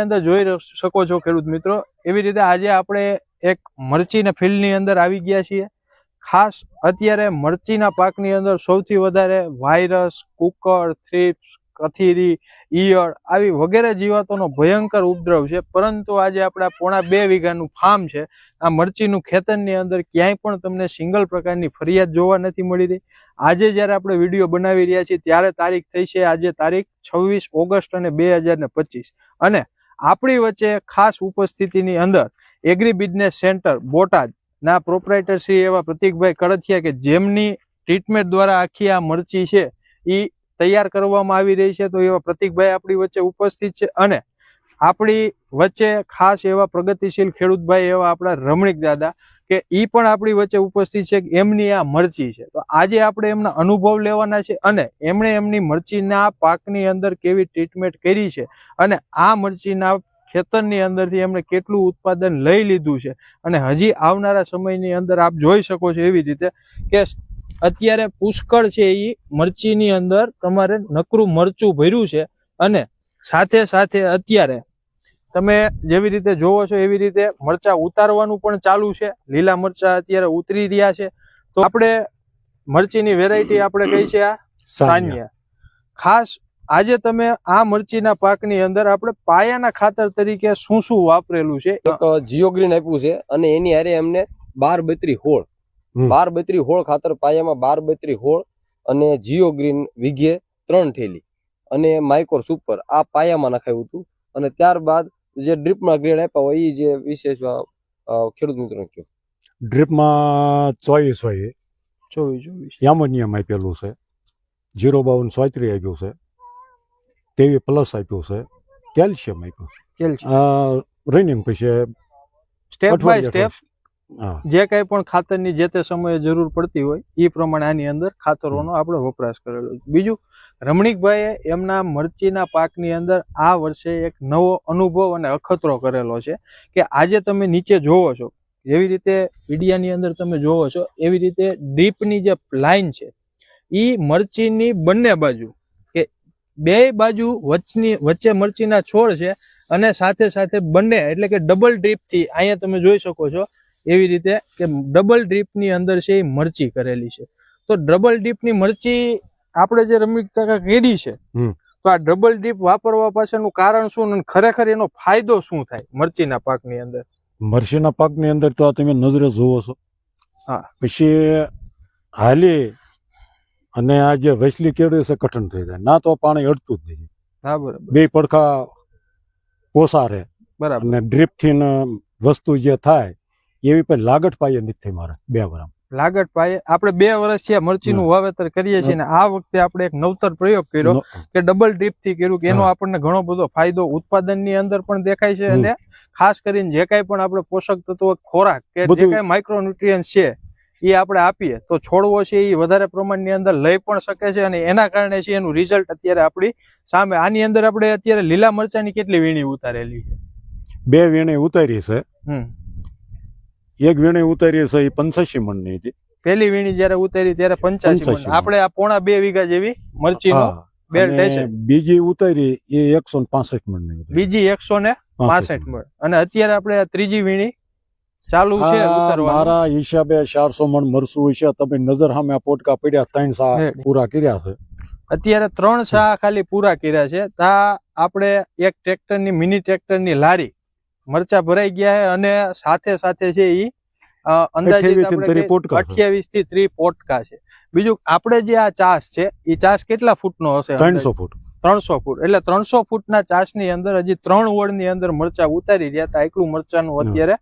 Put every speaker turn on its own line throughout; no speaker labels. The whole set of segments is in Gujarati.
અંદર જોઈ શકો છો ખેડૂત મિત્રો, એવી રીતે આજે આપણે એક મરચીના ફિલ્ડની અંદર આવી ગયા છીએ. ખાસ અત્યારે મરચીના પાકની અંદર સૌથી વધારે વાયરસ, કુકર, થ્રિપ્સ, કથીરી, ઈયળ આવી વગેરે જીવાતોનો ભયંકર ઉપદ્રવ છે. પરંતુ આજે આપણા 2.5 વીઘાનું ફાર્મ છે. આ મરચીનું ખેતરની અંદર ક્યાંય પણ તમને સિંગલ પ્રકારની ફરિયાદ જોવા નથી મળી રહી. આજે જ્યારે આપણે વિડીયો બનાવી રહ્યા છીએ ત્યારે તારીખ થઈ છે આજે તારીખ 26 ઓગસ્ટ અને 2025 અને આપણી વચ્ચે ખાસ ઉપસ્થિતિની અંદર એગ્રી બિઝનેસ સેન્ટર બોટાદ ના પ્રોપરાઇટર શ્રી એવા પ્રતિકભાઈ કળથિયા કે જેમની ટ્રીટમેન્ટ દ્વારા આખી આ મરચી છે એ તૈયાર કરવામાં આવી રહી છે. તો એવા પ્રતિકભાઈ આપણી વચ્ચે ઉપસ્થિત છે અને આપણી વચ્ચે ખાસ એવા પ્રગતિશીલ ખેડૂતભાઈ એવા આપણા રમણીક દાદા કે ઈ પણ આપણી વચ્ચે ઉપસ્થિત છે. એમની આ મરચી છે તો આજે આપણે એમના અનુભવ લેવાના છે અને એમણે એમની મરચીના પાકની અંદર કેવી ટ્રીટમેન્ટ કરી છે અને આ મરચીના ખેતરની અંદરથી એમણે કેટલું ઉત્પાદન લઈ લીધું છે અને હજી આવનારા સમયની અંદર આપ જોઈ શકો છો એવી રીતે કે અત્યારે પુષ્કળ છે એ મરચીની અંદર તમારે નકરું મરચું ભર્યું છે અને સાથે સાથે અત્યારે તમે જેવી રીતે જોવો છો એવી રીતે મરચા ઉતારવાનું પણ ચાલુ છે. લીલા મરચા અત્યારે ઉતરી રહ્યા છે. તો આપણે મરચીની વેરાયટી આપણે કઈ છે આ સાનિયા. ખાસ આજે તમે આ મરચીના પાકની અંદર આપણે પાયાના ખાતર તરીકે શું શું વાપરેલું છે?
જીઓગ્રીન આપ્યું છે અને એની હારે એમને 12-32 હોળ 12-32 હોળ ખાતર પાયામાં 12-32 હોળ અને જીઓગ્રીન વીઘે 3 થેલી અને માઇકોર સુપર આ પાયામાં નખાયું હતું. અને ત્યારબાદ જે ડ્રીપમાં ગ્રેડ આપ્યા હોય એ જે વિશેષ ખેડૂત મિત્રો કહ્યું.
ડ્રીપમાં 24 એમોનિયમ આપેલું છે, 052 આપ્યું છે, ટીવી પ્લસ આપ્યું છે, કેલ્શિયમ આપ્યું. રનિંગ પછી
સ્ટેપ બાય સ્ટેપ જે કઈ પણ ખાતરની જે તે સમયે જરૂર પડતી હોય એ પ્રમાણે આની અંદર ખાતરોનો આપણે વપરાશ કરેલો છે. બીજું રમણીકભાઈએ એમના મરચીના પાકની અંદર આ વર્ષે એક નવો અનુભવ અને અખતરો કરેલો છે કે આજે તમે નીચે જોવો છો જેવી રીતે વિડિયાની અંદર તમે જોવો છો એવી રીતે ડીપની જે લાઈન છે એ મરચીની બંને બાજુ કે બે બાજુ વચ્ચે મરચીના છોડ છે અને સાથે સાથે બંને એટલે કે ડબલ ડ્રીપથી અહીંયા તમે જોઈ શકો છો એવી રીતે કે ડબલ ડ્રીપની અંદર છે એ મરચી કરેલી છે. તો ડબલ ડ્રીપની મરચી આપણે જે રમણીક કાકા કેડી છે તો આ ડબલ ડ્રીપ વાપરવા પાછળનું કારણ શું અને ખરેખર એનો ફાયદો શું થાય મરચીના પાકની અંદર?
મરચીના પાકની અંદર તો તમે નજરે જોવો છો.
હા,
પછી હાલી અને આ જે વૈસલી કેળું છે કઠણ થઈ જાય ના તો પાણી અડતું જ નહીં.
હા બરાબર.
બે પડખા પોસા રહે
બરાબર.
અને ડ્રીપ થી વસ્તુ જે થાય એવી પણ લાગત પાયે નથી થઈ મારે 2 વર્ષ.
લાગત પાયે આપણે 2 વર્ષ થયા મરચીનું વાવેતર કરીએ છીએ ને આ વખતે આપણે એક નવતર પ્રયોગ કર્યો કે ડબલ ડ્રીપ થી કર્યું કે એનો આપણને ઘણો બધો ફાયદો ઉત્પાદનની અંદર પણ દેખાય છે અને ખાસ કરીને જે કઈ પણ આપણે પોષક તત્વો ખોરાક કે જે કઈ માઇક્રોન્યુટ્રિયન્ટ્સ છે એ આપણે આપીએ તો છોડવો છે એ વધારે પ્રમાણની અંદર લઈ પણ શકે છે અને એના કારણે છે એનું રિઝલ્ટ અત્યારે આપણી સામે. આની અંદર આપણે અત્યારે લીલા મરચાની કેટલી વીણી ઉતારેલી છે?
2 વીણી ઉતારી છે. એક વીણી ઉતારી છે એ 85 મણની હતી.
પહેલી વીણી જયારે ઉતારી ત્યારે 85 મણ. આપણે આ 2.5 વીઘા જેવી મરચીનો બેલ્ટ છે.
બીજી ઉતારી એ 165 મણની.
બીજી 165 મણ અને અત્યારે આપણે આ ત્રીજી વીણી ચાલુ છે ઉતારવા.
મારા હિસાબે 400 મણ મરસું છે. તમે નજર સામે આ પોટકા પડ્યા 3 સા પૂરા કર્યા છે.
અત્યારે 3 સા ખાલી પૂરા કર્યા છે. તા આપણે એક ટ્રેક્ટરની મિની ટ્રેક્ટરની લારી મરચા ભરાઈ ગયા છે અને સાથે સાથે છે એ અંદાજિત 28 થી 30 પોટકા છે. બીજું આપણે જે આ ચાસ છે એ ચાસ કેટલા ફૂટનો હશે?
300 ફૂટ.
300 ફૂટ એટલે 300 ફૂટના ચાસની અંદર હજી 3 વળની અંદર મરચા ઉતારી રહ્યા હતા. એકલું મરચાનું અત્યારે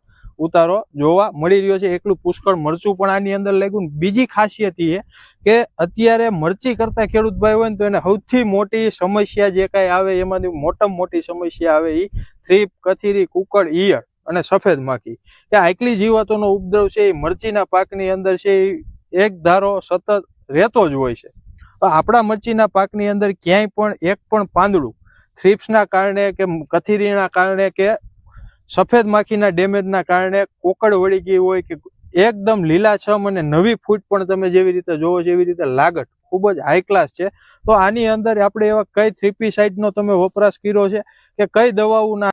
ઉતારો જોવા મળી રહ્યો છે. એકલું પુષ્કળ મરચું પણ આની અંદર લાગ્યું. બીજી ખાસિયત એ કે અત્યારે મરચી કરતા ખેડૂતભાઈ હોય ને તો એને સૌથી મોટી સમસ્યા જે કઈ આવે એમાંથી મોટામાં મોટી સમસ્યા આવે એ થ્રીપ, કથીરી, કુકડ, ઈયળ અને સફેદ માખી કે આટલી જીવાતોનો ઉપદ્રવ છે એ મરચીના પાકની અંદર છે એ એક ધારો સતત રહેતો જ હોય છે. તો આપણા મરચીના પાકની અંદર ક્યાંય પણ એક પણ પાંદડું થ્રીપ્સના કારણે કે કથીરીના કારણે કે સફેદ માખીના ડેમેજના કારણે કોકડ વળી ગઈ હોય કે એકદમ લીલાછમ અને નવી ફૂટ પણ તમે જેવી રીતે જોવો છો એવી રીતે લાગત ખૂબ જ હાઈ ક્લાસ છે. તો આની અંદર આપણે એવા કઈ થ્રીપીસાઇડનો તમે વપરાશ કર્યો છે કે કઈ દવાઓના